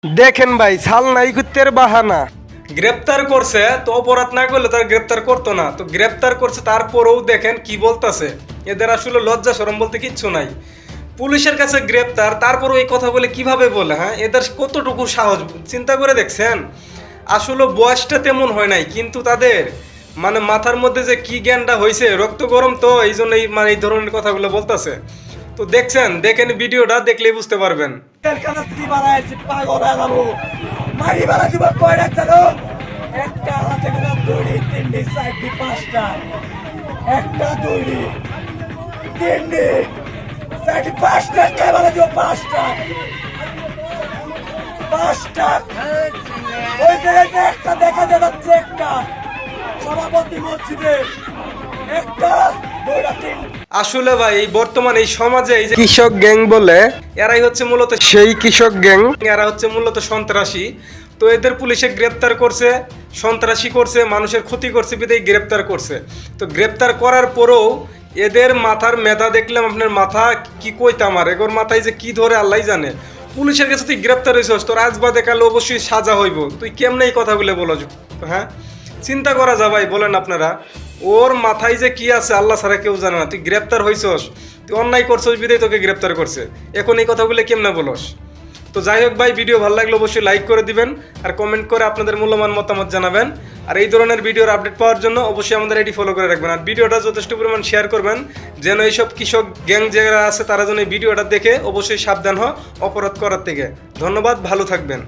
দেখেন ভাই ছাল নাই কুত্তের বাহানা গ্রেপ্তার করছে তো অপরাধ না করলে তার গ্রেপ্তার করতো না, তো গ্রেপ্তার করছে তারপরেও দেখেন কি বলতাছে। এদের আসলে লজ্জা শরম বলতে কিচ্ছু নাই। পুলিশের কাছে গ্রেপ্তার, তারপরও এই কথা বলে কিভাবে বলে? হ্যাঁ, এদের কতটুকু সাহস চিন্তা করে দেখছেন? আসলে বয়সটা তেমন হয় নাই, কিন্তু তাদের মানে মাথার মধ্যে যে কি জ্ঞানটা হয়েছে, রক্ত গরম, তো এই জন্য এই ধরনের কথাগুলো বলতেছে। তো দেখছেন, দেখেন ভিডিওটা দেখলেই বুঝতে পারবেন। একটা হাতে গোলাপ দড়ি, তিনটি সাইডটি পাঁচটা, একটা দড়ি, তিনটি সাইডটি পাঁচটা, ক্যামেরা দিও পাঁচটা, পাঁচটা। ওই জায়গাতে একটা দেখা যাচ্ছে, একটা সভাপতি মসজিদে একটা দড়া, তিন। আসলে ভাই এই বর্তমানে এই সমাজে এই যে কৃষক গ্যাং বলে, এরাই হচ্ছে মূলত সেই কৃষক গ্যাং। এরা হচ্ছে মূলত সন্ত্রাসী। তো এদের পুলিশে গ্রেপ্তার করছে, সন্ত্রাসী করছে, মানুষের ক্ষতি করছে, বিধায় গ্রেপ্তার করছে। তো গ্রেপ্তার করার পরেও এদের মাথার মেধা দেখলাম, আপনার মাথা কি কইতাম আর, এগোর মাথায় যে কি ধরে আল্লাহ জানে। পুলিশের কাছে তুই গ্রেপ্তার হয়েছিস, তোর আজ বাদে কালে অবশ্যই সাজা হইব, তুই কেমনে এই কথাগুলো বলো? হ্যাঁ, চিন্তা করা যা ভাই, বলেন আপনারা। ওর মাথায় যে কি আছে আল্লাহ ছাড়া কেউ জানে না। তুই গ্রেপ্তার হইছস, তুই অন্যায় করছস বিধায় তোকে গ্রেপ্তার করছে, এখন এই কথাগুলো কেমনে বলস? তো যাই হোক ভাই, ভিডিও ভালো লাগলে অবশ্যই লাইক করে দিবেন আর কমেন্ট করে আপনাদের মূল্যবান মতামত জানাবেন। আর এই ধরনের ভিডিওর আপডেট পাওয়ার জন্য অবশ্যই আমাদের এটি ফলো করে রাখবেন, আর ভিডিওটা যথেষ্ট পরিমাণ শেয়ার করবেন, যেন এইসব কৃষক গ্যাং যারা আছে তারা যেন এই ভিডিওটা দেখে অবশ্যই সাবধান হয় অপরাধ করার থেকে। ধন্যবাদ, ভালো থাকবেন।